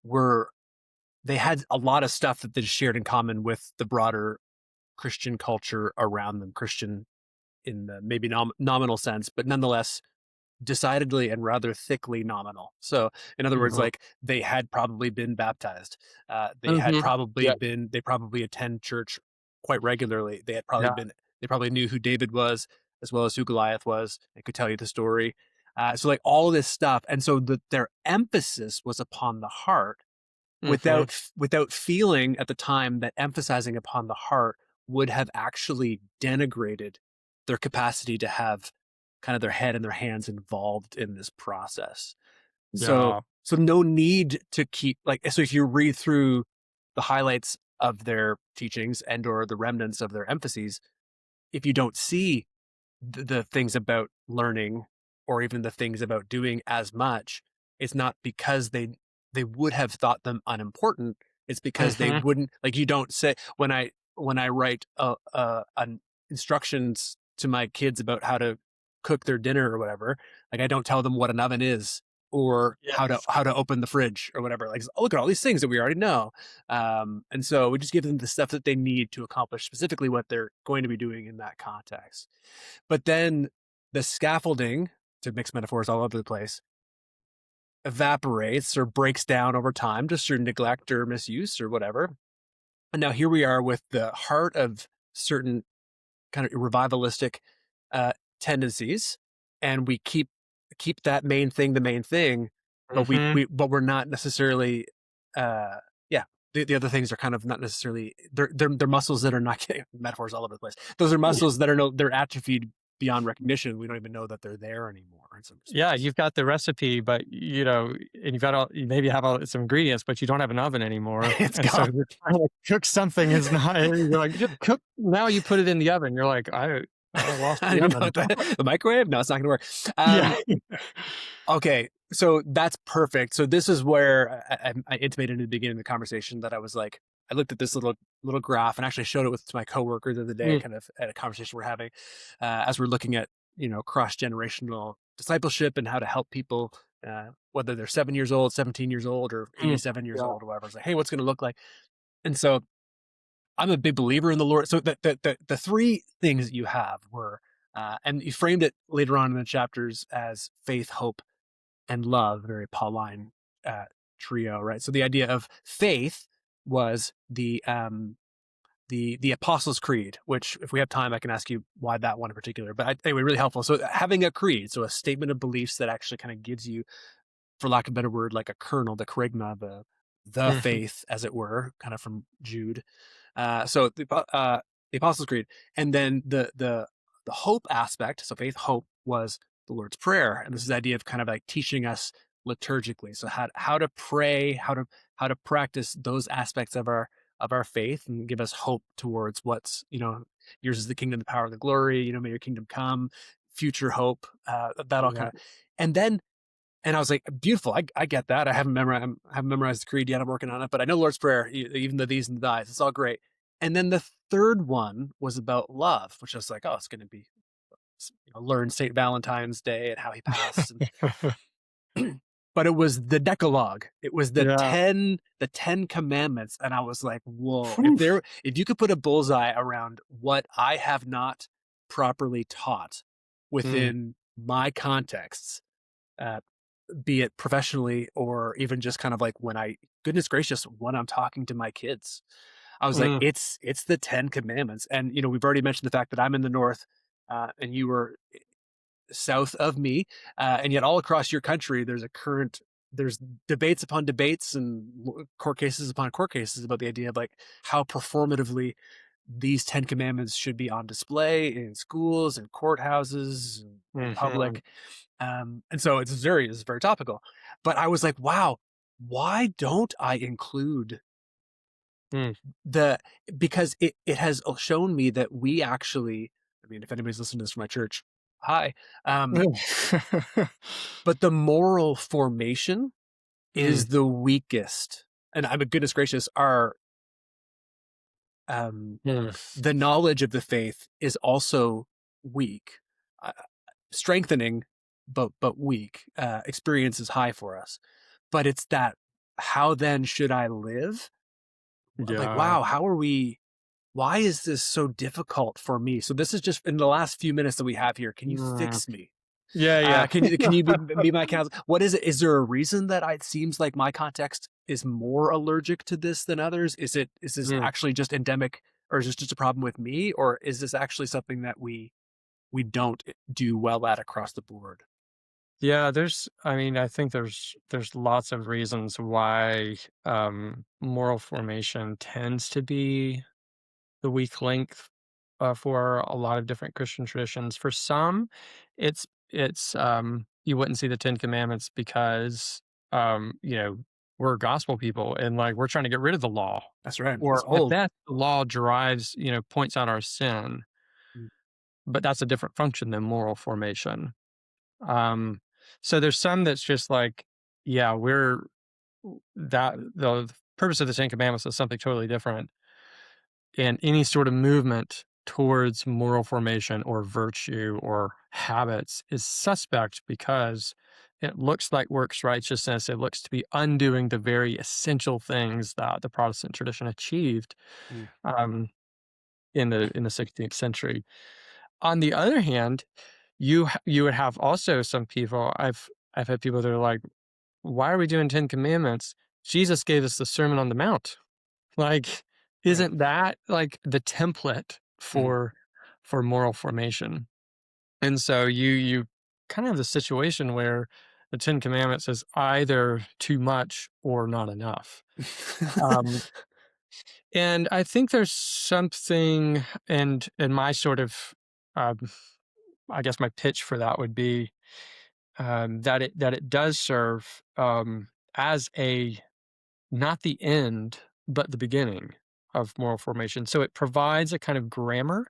were they had a lot of stuff that they shared in common with the broader Christian culture around them, Christian in the maybe nominal sense, but nonetheless decidedly and rather thickly nominal. So, in other words, Hmm. like they had probably been baptized. Hmm. Yeah, They probably attend church quite regularly. yeah. They probably knew who David was as well as who Goliath was. They could tell you the story. So, like all this stuff. And so their emphasis was upon the heart Hmm. without feeling at the time that emphasizing upon the heart would have actually denigrated their capacity to have kind of their head and their hands involved in this process. So Yeah. so no need to keep like so if you read through the highlights of their teachings and or the remnants of their emphases, if you don't see the things about learning or even the things about doing as much, it's not because they would have thought them unimportant. It's because they Hmm. wouldn't like you don't say when I write an instructions to my kids about how to cook their dinner or whatever, like I don't tell them what an oven is or Yes. how to open the fridge or whatever. Like, oh, look at all these things that we already know. And so we just give them the stuff that they need to accomplish specifically what they're going to be doing in that context. But then the scaffolding, to mix metaphors all over the place, evaporates or breaks down over time just through neglect or misuse or whatever. And now here we are with the heart of certain kind of revivalistic uh, tendencies, and we keep that main thing the main thing, but Hmm. but we're not necessarily, uh, yeah. The other things are kind of not necessarily they're muscles that are not getting metaphors all over the place. Those are muscles that are they're atrophied beyond recognition. We don't even know that they're there anymore in some Yeah, respects. you've got the recipe, but and you've got you maybe have some ingredients, but you don't have an oven anymore. It's And so gone. you're trying to cook something is not, you're like, just cook. Now you put it in the oven. You're like, I lost I the don't know oven. what the microwave. No, it's not going to work. Yeah. Um, Okay, so that's perfect. So this is where I intimated in the beginning of the conversation that I was like, I looked at this little graph and actually showed it to my coworker the other day, Mm, kind of at a conversation we're having, as we're looking at cross generational discipleship and how to help people, whether they're 7 years old, 17 years old, or mm, 87 years yeah. old, or whatever. It's like, hey, what's going to look like? And so I'm a big believer in the Lord. So the three things that you have were, and you framed it later on in the chapters as faith, hope, and love, very Pauline uh, trio, right? So the idea of faith was the Apostles' Creed, which if we have time, I can ask you why that one in particular. But anyway, really helpful. So having a creed, so a statement of beliefs that actually kind of gives you, for lack of a better word, like a kernel, the kerygma, the Mhm. faith, as it were, kind of from Jude. So the Apostles' Creed, and then the hope aspect. So faith, hope was the Lord's Prayer, and this is the idea of kind of like teaching us liturgically. So how to pray, how to practice those aspects of our faith, and give us hope towards what's, yours is the kingdom, the power, and the glory. May your kingdom come, future hope. That all kind Yeah. of, and then. And I was like, beautiful. I get that. I haven't memorized the creed yet. I'm working on it, but I know Lord's Prayer, even the these and the thys. It's all great. And then the third one was about love, which I was like, oh, it's going to be learn St. Valentine's Day and how he passed. But it was the Decalogue. It was the Yeah. 10 commandments. And I was like, whoa, Whew. if you could put a bullseye around what I have not properly taught Mm. within my contexts, be it professionally or even just kind of like goodness gracious, when I'm talking to my kids, I was like, Mm. it's the 10 commandments. And, we've already mentioned the fact that I'm in the North, and you were south of me. And yet all across your country, there's debates upon debates and court cases upon court cases about the idea of like how performatively these 10 commandments should be on display in schools and courthouses and in Mhm. public. And so it's very topical. But I was like, wow, why don't I include Mm. the because it has shown me that we actually, I mean, if anybody's listening to this from my church, hi. Um, but the moral formation Mm. is the weakest. And I mean, goodness gracious, our Mm. the knowledge of the faith is also weak. Uh, Strengthening, but weak. Experience is high for us. But it's that, how then should I live? Like, Yeah. wow, why is this so difficult for me? So this is just in the last few minutes that we have here. Can you Mm. fix me? Yeah, yeah. Can you be my counsel? What is it? Is there a reason that it seems like my context is more allergic to this than others? Is this Mm. actually just endemic, or is this just a problem with me, or is this actually something that we don't do well at across the board? Yeah, I mean, I think there's lots of reasons why moral formation tends to be the weak link for a lot of different Christian traditions. For some, it's you wouldn't see the Ten Commandments because we're gospel people and like we're trying to get rid of the law. That's right. It's Or at old. best the law drives, points out our sin, Mm, but that's a different function than moral formation. Um so there's some that's just like, yeah, that the purpose of the Ten Commandments is something totally different. And any sort of movement towards moral formation or virtue or habits is suspect because it looks like works righteousness. It looks to be undoing the very essential things that the Protestant tradition achieved mm, um, in the 16th century. On the other hand, you would have also some people. I've had people that are like, "Why are we doing Ten Commandments? Jesus gave us the Sermon on the Mount. Like, right. isn't that like the template Mhm. for moral formation?" And so you kind of have the situation where the Ten Commandments is either too much or not enough. Um, and I think there's something, and my sort of, um, I guess my pitch for that would be that it does serve as a not the end, but the beginning of moral formation. So it provides a kind of grammar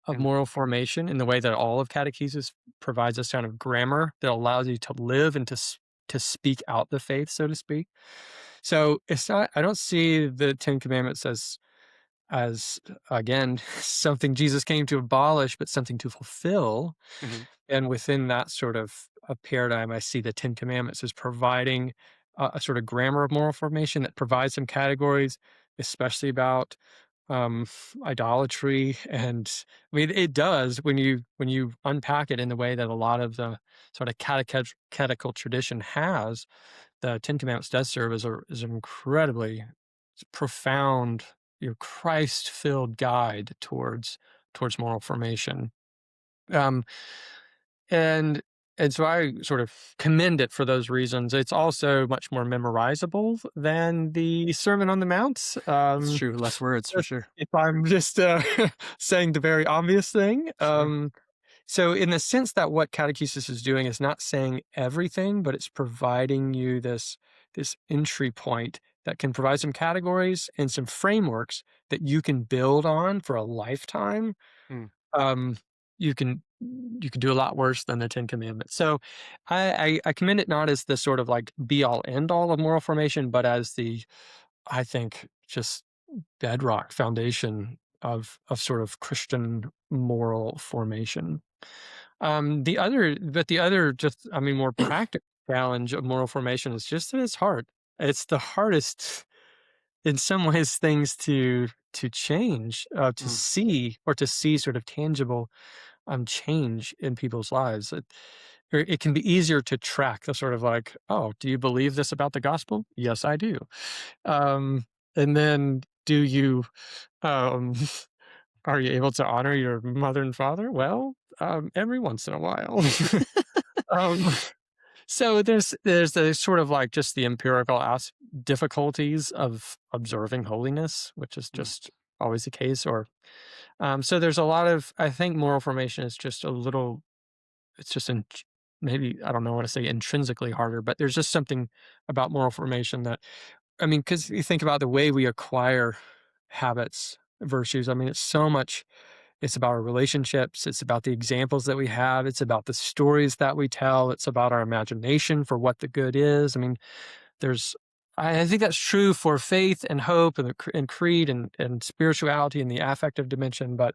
of And moral formation in the way that all of catechesis provides us kind of grammar that allows you to live and to speak out the faith, so to speak. So it's not. I don't see the Ten Commandments as again something Jesus came to abolish, but something to fulfill. mhm, And within that sort of a paradigm, I see the Ten Commandments as providing a sort of grammar of moral formation that provides some categories, especially about um, idolatry. And I mean, it does when you unpack it in the way that a lot of the sort of catechetical tradition has. The Ten Commandments does serve as an incredibly profound, Christ-filled guide towards moral formation. Um, and and so I sort of commend it for those reasons. It's also much more memorizable than the Sermon on the Mount. It's true. Less words for sure. If I'm just saying the very obvious thing. Sure. So in the sense that what catechesis is doing is not saying everything, but it's providing you this entry point that can provide some categories and some frameworks that you can build on for a lifetime. Mm. You can do a lot worse than the Ten Commandments. So I commend it not as the sort of like be all end all of moral formation, but as the, I think, just bedrock foundation of sort of Christian moral formation. The other just, I mean, more practical challenge of moral formation is just that it's hard. It's the hardest in some ways things to change, to Mm. see sort of tangible change in people's lives. It can be easier to track the sort of like, oh, do you believe this about the gospel? Yes, I do. And then do you, um, are you able to honor your mother and father? Well, every once in a while. um, so there's the sort of like just the empirical difficulties of observing holiness, which is just always the case. Or so there's a lot of, I think moral formation is just a little, it's just maybe, I don't know what to say, intrinsically harder, but there's just something about moral formation that, I mean, because you think about the way we acquire habits, virtues, I mean, it's about our relationships, it's about the examples that we have, it's about the stories that we tell, it's about our imagination for what the good is. I mean, I think that's true for faith and hope and creed and spirituality and the affective dimension, but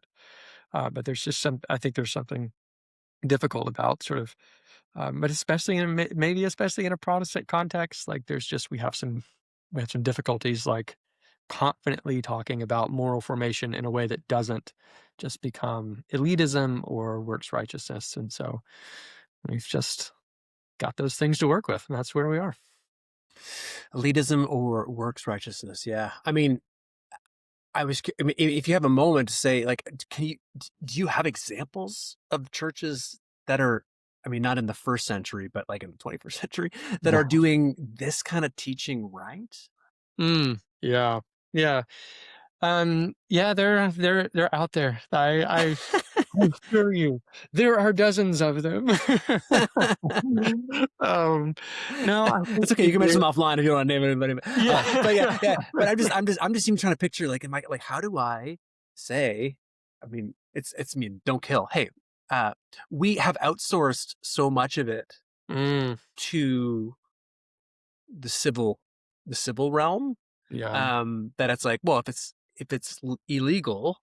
there's just I think there's something difficult about sort of, but especially maybe especially in a Protestant context, like we have some difficulties, like confidently talking about moral formation in a way that doesn't just become elitism or works righteousness. And so we've just got those things to work with, and that's where we are. Elitism or works righteousness. Yeah. I mean, if you have a moment to say, like, do you have examples of churches that are, I mean, not in the first century, but like in the 21st century, that are doing this kind of teaching right? Yeah. Yeah. Yeah, they're out there. I assure you, there are dozens of them. No, I think It's okay. You can mention them offline if you don't want to name anybody. Yeah. But yeah. But I'm just even trying to picture, like, how do I say? I mean, I mean, don't kill. Hey, we have outsourced so much of it to the civil realm. Yeah. That it's like, well, if it's illegal.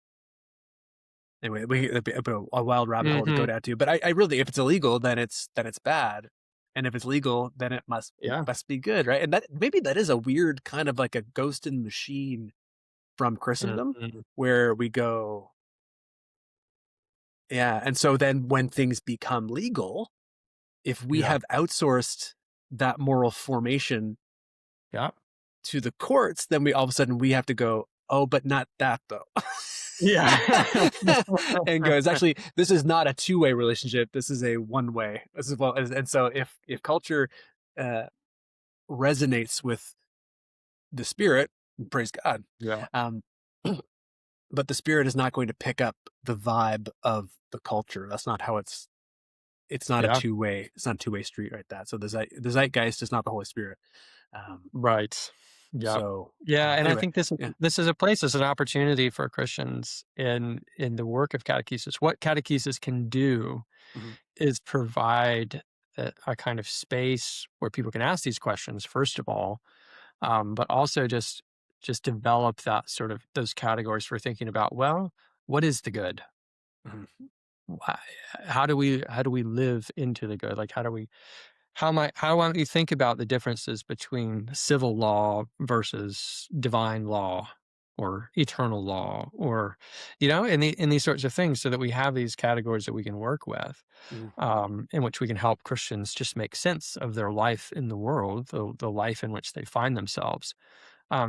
Anyway, it'd be a wild rabbit hole to go down to. But I really, if it's illegal, then it's bad, and if it's legal, then it must be good, right? And maybe that is a weird kind of like a ghost in the machine from Christendom, where we go, yeah. And so then when things become legal, if we have outsourced that moral formation, to the courts, then we all of a sudden we have to go, oh, but not that though. Yeah. And goes, actually, this is not a two-way relationship. This is a one-way. This is well, and so if culture resonates with the Spirit, praise God. Yeah. But the Spirit is not going to pick up the vibe of the culture. That's not how it's not a two-way. It's not a two-way street, right? So the zeitgeist is not the Holy Spirit. Right. Yeah. So yeah, and anyway, I think this is a place, as an opportunity for Christians in the work of catechesis. What catechesis can do is provide a kind of space where people can ask these questions, first of all, but also just develop that sort of those categories for thinking about, well, what is the good? How do we live into the good? Like, how might we think about the differences between civil law versus divine law or eternal law, or, in these sorts of things, so that we have these categories that we can work with, in which we can help Christians just make sense of their life in the world, the life in which they find themselves,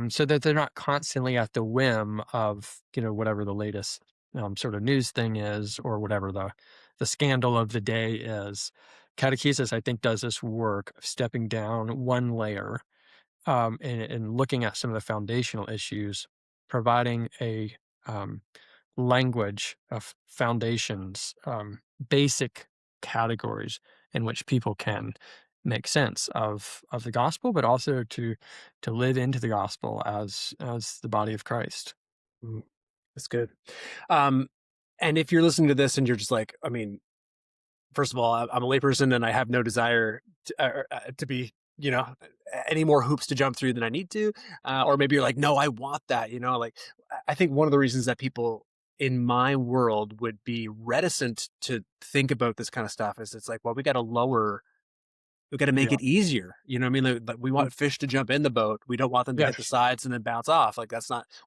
so that they're not constantly at the whim of, whatever the latest sort of news thing is, or whatever the scandal of the day is. Catechesis, I think, does this work of stepping down one layer and looking at some of the foundational issues, providing a language of foundations, basic categories in which people can make sense of the gospel, but also to live into the gospel as the body of Christ. Mm, that's good. And if you're listening to this and you're just like, I mean, first of all, I'm a layperson and I have no desire to be, any more hoops to jump through than I need to. Or maybe you're like, no, I want that. Like I think one of the reasons that people in my world would be reticent to think about this kind of stuff is it's like, well, we got to make Yeah. it easier. You know what I mean? Like we want fish to jump in the boat. We don't want them to Yeah. hit the sides and then bounce off. Like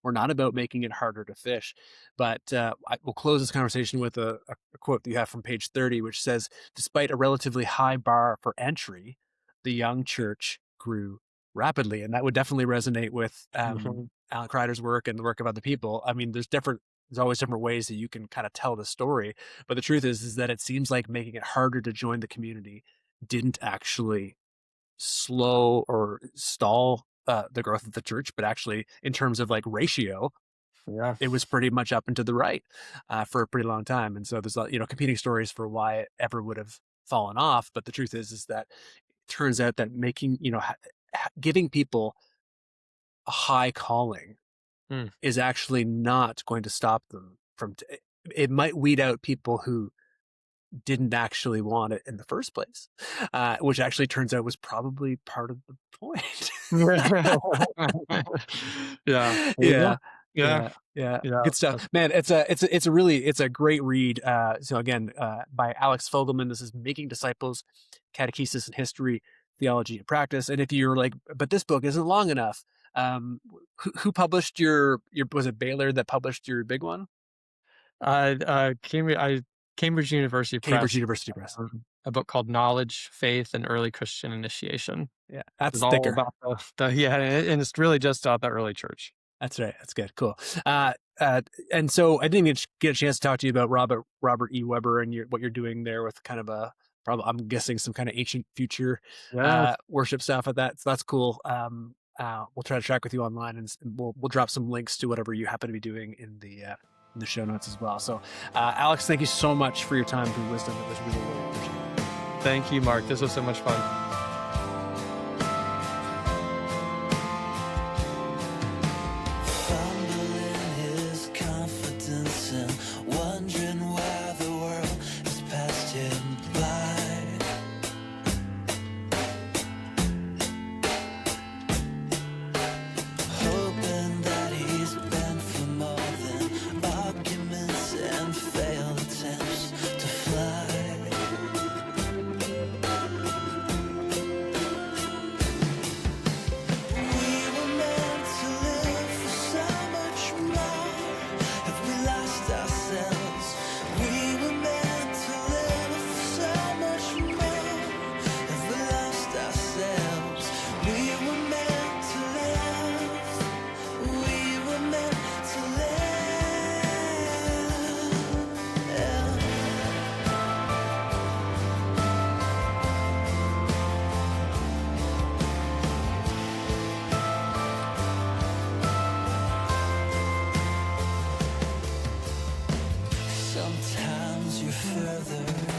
we're not about making it harder to fish. But we'll close this conversation with a quote that you have from page 30, which says, despite a relatively high bar for entry, the young church grew rapidly. And that would definitely resonate with Mhm. Alan Kreider's work and the work of other people. I mean, there's always different ways that you can kind of tell the story. But the truth is that it seems like making it harder to join the community didn't actually slow or stall the growth of the church, but actually in terms of like ratio, Yeah. it was pretty much up and to the right for a pretty long time. And so there's competing stories for why it ever would have fallen off. But the truth is that it turns out that making giving people a high calling Mm. is actually not going to stop them from. It might weed out people who didn't actually want it in the first place, which actually turns out was probably part of the point. Yeah. Yeah. Yeah. Yeah. Yeah. Good stuff, man. It's a great read. So again, by Alex Fogelman. This is Making Disciples: Catechesis and History, Theology and Practice. And if you're like, but this book isn't long enough, who published your was it Baylor that published your big one? Cambridge University Cambridge Press, University Press. a book called Knowledge, Faith, and Early Christian Initiation. Yeah, that's It's all thicker. about and it's really just about the early church. That's right. That's good. Cool. And so I didn't get a chance to talk to you about Robert E. Weber and what you're doing there with kind of I'm guessing some kind of ancient future worship stuff at that. So that's cool. We'll try to track with you online, and we'll drop some links to whatever you happen to be doing in the show notes as well. So, Alex, thank you so much for your time and for your wisdom. It was really, really appreciated. Thank you, Mark. This was so much fun. Sometimes you're further